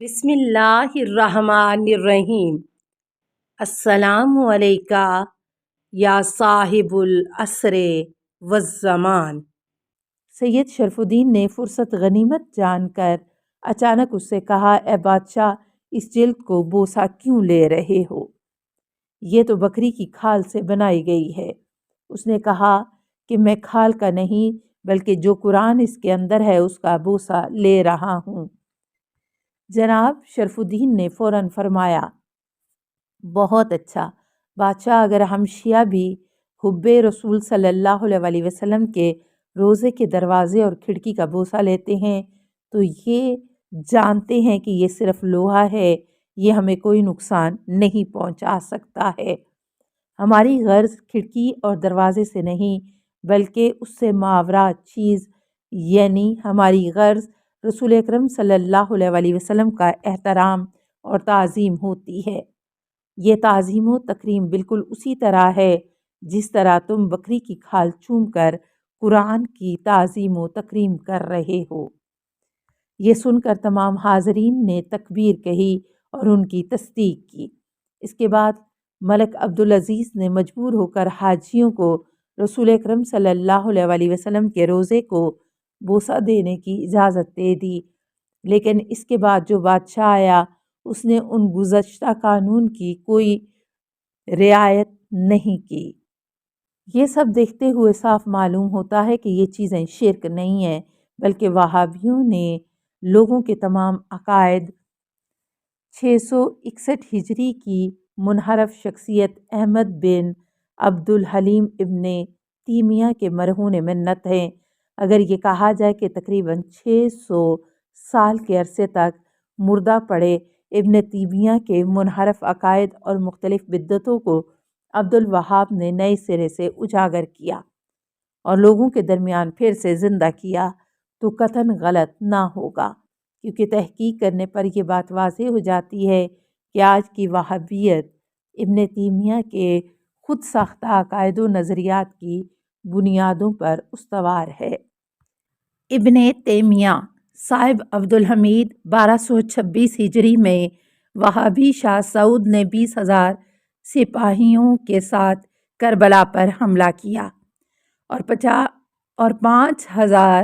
بسم اللہ الرحمن الرحیم۔ السلام علیکہ یا صاحب العصر والزمان۔ سید شرف الدین نے فرصت غنیمت جان کر اچانک اس سے کہا، اے بادشاہ، اس جلد کو بوسہ کیوں لے رہے ہو؟ یہ تو بکری کی کھال سے بنائی گئی ہے۔ اس نے کہا کہ میں کھال کا نہیں بلکہ جو قرآن اس کے اندر ہے اس کا بوسہ لے رہا ہوں۔ جناب شرف الدین نے فوراً فرمایا، بہت اچھا بادشاہ، اگر ہم شیعہ بھی حب رسول صلی اللہ علیہ وسلم کے روضے کے دروازے اور کھڑکی کا بوسہ لیتے ہیں تو یہ جانتے ہیں کہ یہ صرف لوہا ہے، یہ ہمیں کوئی نقصان نہیں پہنچا سکتا ہے۔ ہماری غرض کھڑکی اور دروازے سے نہیں بلکہ اس سے ماورا چیز، یعنی ہماری غرض رسول اکرم صلی اللہ علیہ وسلم کا احترام اور تعظیم ہوتی ہے۔ یہ تعظیم و تکریم بالکل اسی طرح ہے جس طرح تم بکری کی کھال چوم کر قرآن کی تعظیم و تکریم کر رہے ہو۔ یہ سن کر تمام حاضرین نے تکبیر کہی اور ان کی تصدیق کی۔ اس کے بعد ملک عبدالعزیز نے مجبور ہو کر حاجیوں کو رسول اکرم صلی اللہ علیہ وسلم کے روضے کو بوسہ دینے کی اجازت دے دی، لیکن اس کے بعد جو بادشاہ آیا اس نے ان گزشتہ قانون کی کوئی رعایت نہیں کی۔ یہ سب دیکھتے ہوئے صاف معلوم ہوتا ہے کہ یہ چیزیں شرک نہیں ہیں بلکہ وہابیوں نے لوگوں کے تمام عقائد 661 ہجری کی منحرف شخصیت احمد بن عبدالحلیم ابن تیمیہ کے مرہون منت ہیں۔ اگر یہ کہا جائے کہ تقریباً 600 سال کے عرصے تک مردہ پڑے ابن تیمیہ کے منحرف عقائد اور مختلف بدعتوں کو عبدالوہاب نے نئے سرے سے اجاگر کیا اور لوگوں کے درمیان پھر سے زندہ کیا تو قطعاً غلط نہ ہوگا، کیونکہ تحقیق کرنے پر یہ بات واضح ہو جاتی ہے کہ آج کی وہابیت ابن تیمیہ کے خود ساختہ عقائد و نظریات کی بنیادوں پر استوار ہے۔ ابن تیمیہ صاحب عبدالحمید 1226 ہجری میں وہابی شاہ سعود نے 20,000 سپاہیوں کے ساتھ کربلا پر حملہ کیا اور 5,000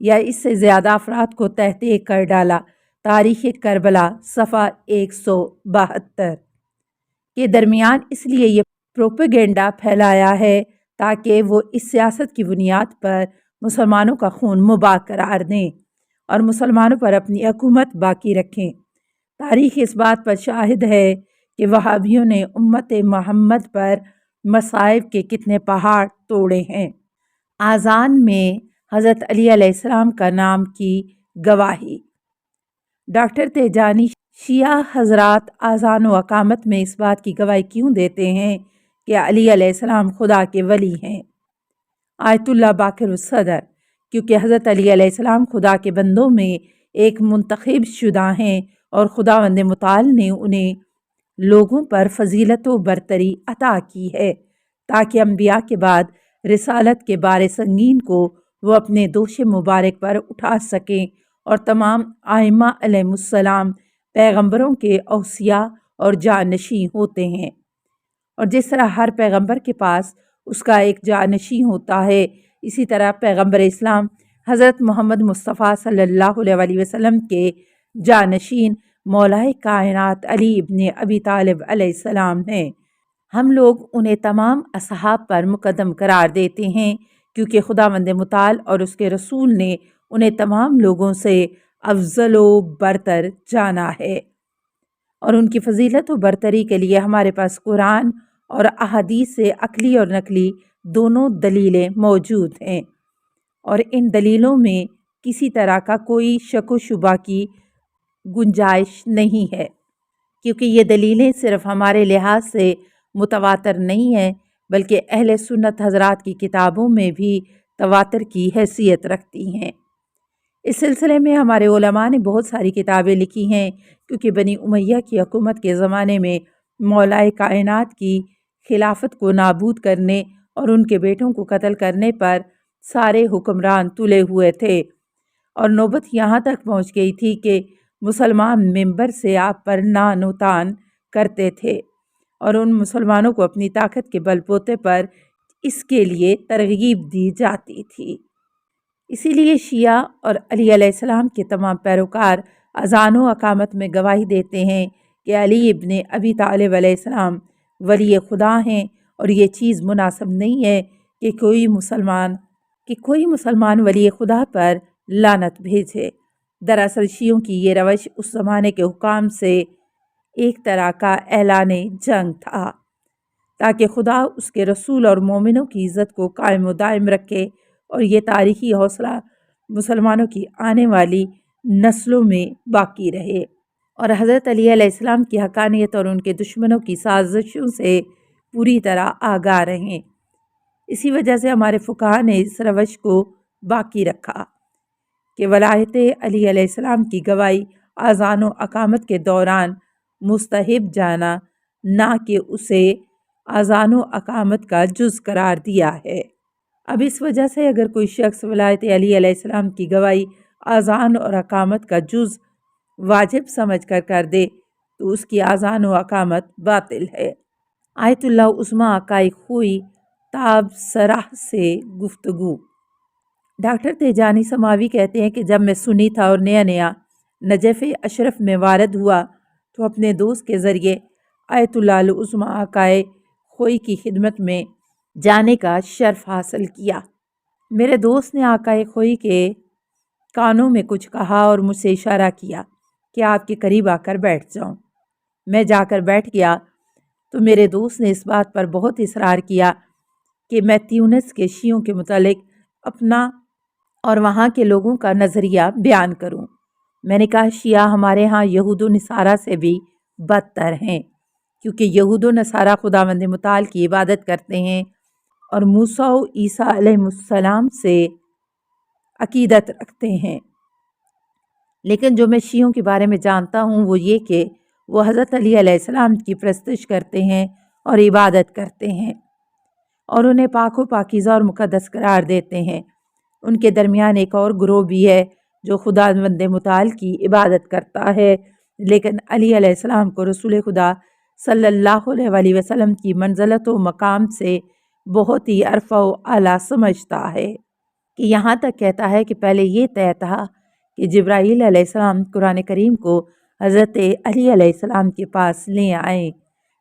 یا اس سے زیادہ افراد کو تحت کر ڈالا۔ تاریخ کربلا صفحہ 172 کے درمیان اس لیے یہ پروپیگنڈا پھیلایا ہے تاکہ وہ اس سیاست کی بنیاد پر مسلمانوں کا خون مباح قرار دیں اور مسلمانوں پر اپنی حکومت باقی رکھیں۔ تاریخ اس بات پر شاہد ہے کہ وہابیوں نے امت محمد پر مصائب کے کتنے پہاڑ توڑے ہیں۔ آذان میں حضرت علی علیہ السلام کا نام کی گواہی۔ ڈاکٹر تیجانی شیعہ حضرات اذان و اقامت میں اس بات کی گواہی کیوں دیتے ہیں کہ علی علیہ السلام خدا کے ولی ہیں؟ آیت اللہ باقر الصدر، کیونکہ حضرت علی علیہ السلام خدا کے بندوں میں ایک منتخب شدہ ہیں اور خداوند متعال نے انہیں لوگوں پر فضیلت و برتری عطا کی ہے تاکہ انبیاء کے بعد رسالت کے بار سنگین کو وہ اپنے دوش مبارک پر اٹھا سکیں، اور تمام ائمہ علیہم السلام پیغمبروں کے اوصیاء اور جانشین ہوتے ہیں، اور جس طرح ہر پیغمبر کے پاس اس کا ایک جانشین ہوتا ہے، اسی طرح پیغمبر اسلام حضرت محمد مصطفیٰ صلی اللہ علیہ وسلم کے جانشین مولائے کائنات علی ابن ابی طالب علیہ السلام ہیں۔ ہم لوگ انہیں تمام اصحاب پر مقدم قرار دیتے ہیں کیونکہ خداوند متعال اور اس کے رسول نے انہیں تمام لوگوں سے افضل و برتر جانا ہے، اور ان کی فضیلت و برتری کے لیے ہمارے پاس قرآن اور احادیث سے عقلی اور نقلی دونوں دلیلیں موجود ہیں، اور ان دلیلوں میں کسی طرح کا کوئی شک و شبہ کی گنجائش نہیں ہے، کیونکہ یہ دلیلیں صرف ہمارے لحاظ سے متواتر نہیں ہیں بلکہ اہل سنت حضرات کی کتابوں میں بھی تواتر کی حیثیت رکھتی ہیں۔ اس سلسلے میں ہمارے علماء نے بہت ساری کتابیں لکھی ہیں، کیونکہ بنی امیہ کی حکومت کے زمانے میں مولائے کائنات کی خلافت کو نابود کرنے اور ان کے بیٹوں کو قتل کرنے پر سارے حکمران تلے ہوئے تھے، اور نوبت یہاں تک پہنچ گئی تھی کہ مسلمان ممبر سے آپ پر نان و تان کرتے تھے اور ان مسلمانوں کو اپنی طاقت کے بل بوتے پر اس کے لیے ترغیب دی جاتی تھی۔ اسی لیے شیعہ اور علی علیہ السلام کے تمام پیروکار اذان و اقامت میں گواہی دیتے ہیں کہ علی ابن ابی طالب علیہ السلام ولی خدا ہیں، اور یہ چیز مناسب نہیں ہے کہ کوئی مسلمان ولی خدا پر لعنت بھیجے۔ دراصل شیعوں کی یہ روش اس زمانے کے حکام سے ایک طرح کا اعلان جنگ تھا تاکہ خدا اس کے رسول اور مومنوں کی عزت کو قائم و دائم رکھے اور یہ تاریخی حوصلہ مسلمانوں کی آنے والی نسلوں میں باقی رہے، اور حضرت علی علیہ السلام کی حقانیت اور ان کے دشمنوں کی سازشوں سے پوری طرح آگاہ رہیں۔ اسی وجہ سے ہمارے فقہا نے اس روش کو باقی رکھا کہ ولایت علی علیہ السلام کی گواہی اذان و اقامت کے دوران مستحب جانا، نہ کہ اسے اذان و اقامت کا جز قرار دیا ہے۔ اب اس وجہ سے اگر کوئی شخص ولایت علی علیہ السلام کی گواہی اذان اور اقامت کا جز واجب سمجھ کر دے تو اس کی اذان و اقامت باطل ہے۔ آیت اللہ عظمیٰ آقائے خوئی تاب سرح سے گفتگو۔ ڈاکٹر تیجانی سماوی کہتے ہیں کہ جب میں سنی تھا اور نیا نیا نجف اشرف میں وارد ہوا تو اپنے دوست کے ذریعے آیت اللہ العظمیٰ آقائے خوئی کی خدمت میں جانے کا شرف حاصل کیا۔ میرے دوست نے آقائے خوئی کے کانوں میں کچھ کہا اور مجھ سے اشارہ کیا کہ آپ کے قریب آ کر بیٹھ جاؤں۔ میں جا کر بیٹھ گیا تو میرے دوست نے اس بات پر بہت اصرار کیا کہ میں تیونس کے شیعوں کے متعلق اپنا اور وہاں کے لوگوں کا نظریہ بیان کروں۔ میں نے کہا شیعہ ہمارے ہاں یہود و نصارہ سے بھی بدتر ہیں، کیونکہ یہود و نصارہ خداوند متعال کی عبادت کرتے ہیں اور موسیٰ و عیسیٰ علیہ السلام سے عقیدت رکھتے ہیں، لیکن جو میں شیعوں کے بارے میں جانتا ہوں وہ یہ کہ وہ حضرت علی علیہ السلام کی پرستش کرتے ہیں اور عبادت کرتے ہیں اور انہیں پاک و پاکیزہ اور مقدس قرار دیتے ہیں۔ ان کے درمیان ایک اور گروہ بھی ہے جو خداوند متعال کی عبادت کرتا ہے لیکن علی علیہ السلام کو رسول خدا صلی اللہ علیہ وسلم کی منزلت و مقام سے بہت ہی عرفہ و اعلیٰ سمجھتا ہے، کہ یہاں تک کہتا ہے کہ پہلے یہ طے تھا کہ جبرائیل علیہ السلام قرآن کریم کو حضرت علی علیہ السلام کے پاس لے آئیں،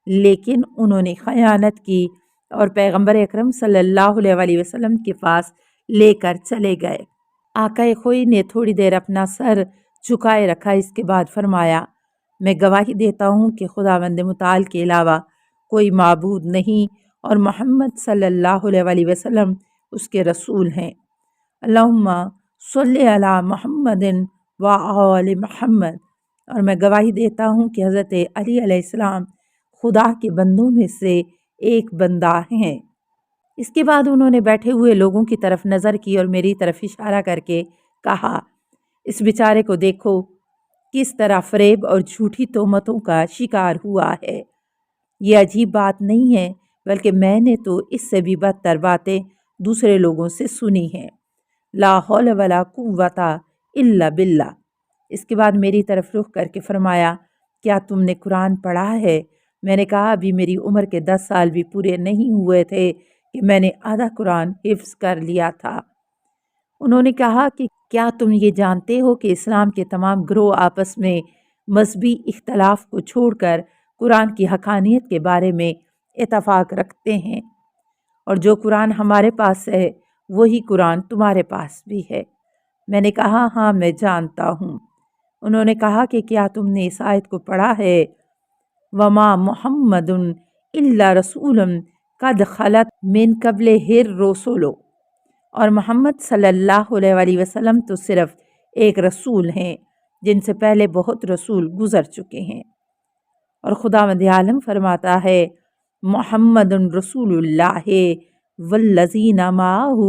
لیکن انہوں نے خیانت کی اور پیغمبر اکرم صلی اللہ علیہ وسلم کے پاس لے کر چلے گئے۔ آقا خوئی نے تھوڑی دیر اپنا سر جھکائے رکھا، اس کے بعد فرمایا میں گواہی دیتا ہوں کہ خداوند متعال کے علاوہ کوئی معبود نہیں اور محمد صلی اللہ علیہ وسلم اس کے رسول ہیں۔ اللہم صلی علی محمد و آل محمد۔ اور میں گواہی دیتا ہوں کہ حضرت علی علیہ السلام خدا کے بندوں میں سے ایک بندہ ہیں۔ اس کے بعد انہوں نے بیٹھے ہوئے لوگوں کی طرف نظر کی اور میری طرف اشارہ کر کے کہا اس بیچارے کو دیکھو کس طرح فریب اور جھوٹی تہمتوں کا شکار ہوا ہے۔ یہ عجیب بات نہیں ہے، بلکہ میں نے تو اس سے بھی بدتر باتیں دوسرے لوگوں سے سنی ہیں۔ لا حول ولا قوت الا باللہ۔ اس کے بعد میری طرف رخ کر کے فرمایا کیا تم نے قرآن پڑھا ہے؟ میں نے کہا ابھی میری عمر کے 10 سال بھی پورے نہیں ہوئے تھے کہ میں نے آدھا قرآن حفظ کر لیا تھا۔ انہوں نے کہا کہ کیا تم یہ جانتے ہو کہ اسلام کے تمام گروہ آپس میں مذہبی اختلاف کو چھوڑ کر قرآن کی حقانیت کے بارے میں اتفاق رکھتے ہیں، اور جو قرآن ہمارے پاس ہے وہی قرآن تمہارے پاس بھی ہے؟ میں نے کہا ہاں میں جانتا ہوں۔ انہوں نے کہا کہ کیا تم نے اس آیت کو پڑھا ہے وما محمد الا رسول قد خلت من قبلہ الرسل، اور محمد صلی اللہ علیہ وسلم تو صرف ایک رسول ہیں جن سے پہلے بہت رسول گزر چکے ہیں۔ اور خداوند عالم فرماتا ہے محمد رسول اللہ والذین معہ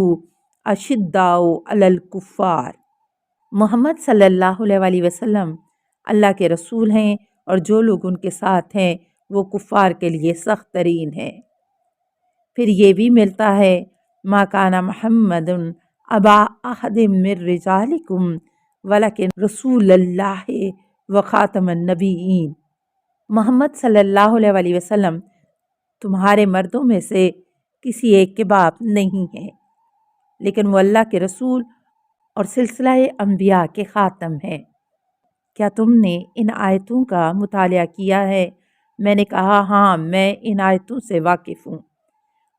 اشداء علی الکفار۔ محمد صلی اللہ علیہ وسلم اللہ کے رسول ہیں اور جو لوگ ان کے ساتھ ہیں وہ کفار کے لیے سخت ترین ہیں۔ پھر یہ بھی ملتا ہے ما کان محمد ابا احد من رجالکم ولکن رسول اللہ و خاتم النبیین۔ محمد صلی اللہ علیہ وسلم تمہارے مردوں میں سے کسی ایک کے باپ نہیں ہیں، لیکن وہ اللہ کے رسول اور سلسلہ انبیاء کے خاتم ہیں۔ کیا تم نے ان آیتوں کا مطالعہ کیا ہے؟ میں نے کہا ہاں، میں ان آیتوں سے واقف ہوں۔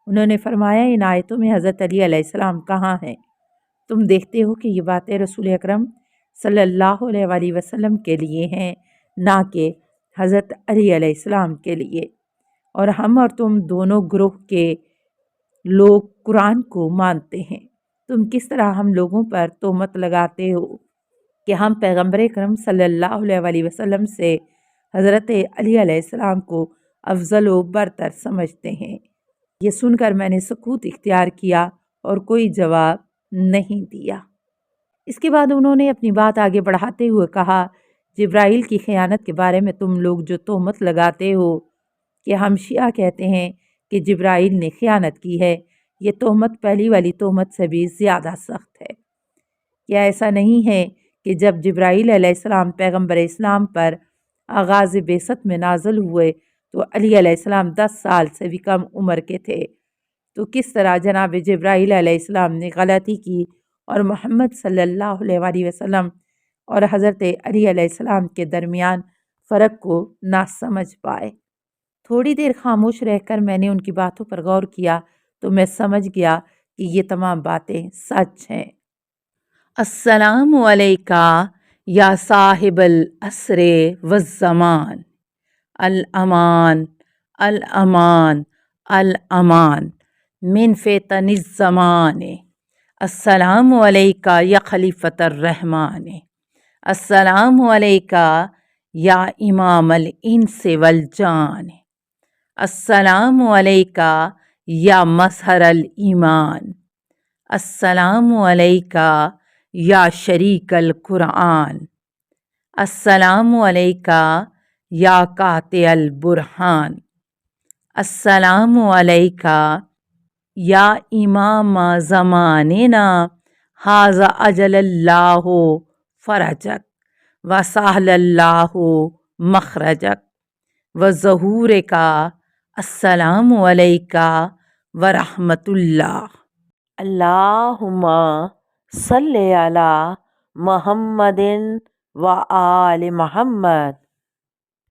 انہوں نے فرمایا ان آیتوں میں حضرت علی علیہ السلام کہاں ہیں؟ تم دیکھتے ہو کہ یہ باتیں رسول اکرم صلی اللہ علیہ وسلم کے لیے ہیں، نہ کہ حضرت علی علیہ السلام کے لیے، اور ہم اور تم دونوں گروہ کے لوگ قرآن کو مانتے ہیں۔ تم کس طرح ہم لوگوں پر تہمت لگاتے ہو کہ ہم پیغمبر اکرم صلی اللہ علیہ وسلم سے حضرت علی علیہ السلام کو افضل و برتر سمجھتے ہیں۔ یہ سن کر میں نے سکوت اختیار کیا اور کوئی جواب نہیں دیا۔ اس کے بعد انہوں نے اپنی بات آگے بڑھاتے ہوئے کہا، جبرائیل کی خیانت کے بارے میں تم لوگ جو تہمت لگاتے ہو کہ ہم شیعہ کہتے ہیں کہ جبرائیل نے خیانت کی ہے، یہ تہمت پہلی والی تہمت سے بھی زیادہ سخت ہے۔ کیا ایسا نہیں ہے کہ جب جبرائیل علیہ السلام پیغمبر اسلام پر آغاز بعثت میں نازل ہوئے تو علی علیہ السلام 10 سال سے بھی کم عمر کے تھے، تو کس طرح جناب جبرائیل علیہ السلام نے غلطی کی اور محمد صلی اللہ علیہ وسلم اور حضرت علی علیہ السلام کے درمیان فرق کو نہ سمجھ پائے؟ تھوڑی دیر خاموش رہ کر میں نے ان کی باتوں پر غور کیا تو میں سمجھ گیا کہ یہ تمام باتیں سچ ہیں۔ السلام علیکہ یا صاحب العصر والزمان، الامان الامان الامان من فتن الزمان، السلام علیکہ یا خلیفۃ الرحمن، السلام علیکہ یا امام الانس والجان، السلام علیکہ یا مظہر الایمان، السلام علیکہ یا شریک القرآن، السلام علیکہ یا قاطع البرہان، السلام علیکہ یا امام زماننا، ھذا اجل اللہ فرجک وسہل اللہ مخرجک وظہورکا، السلام علیکہ ورحمۃ اللہ۔ اللہم صلی علی محمد و آل محمد۔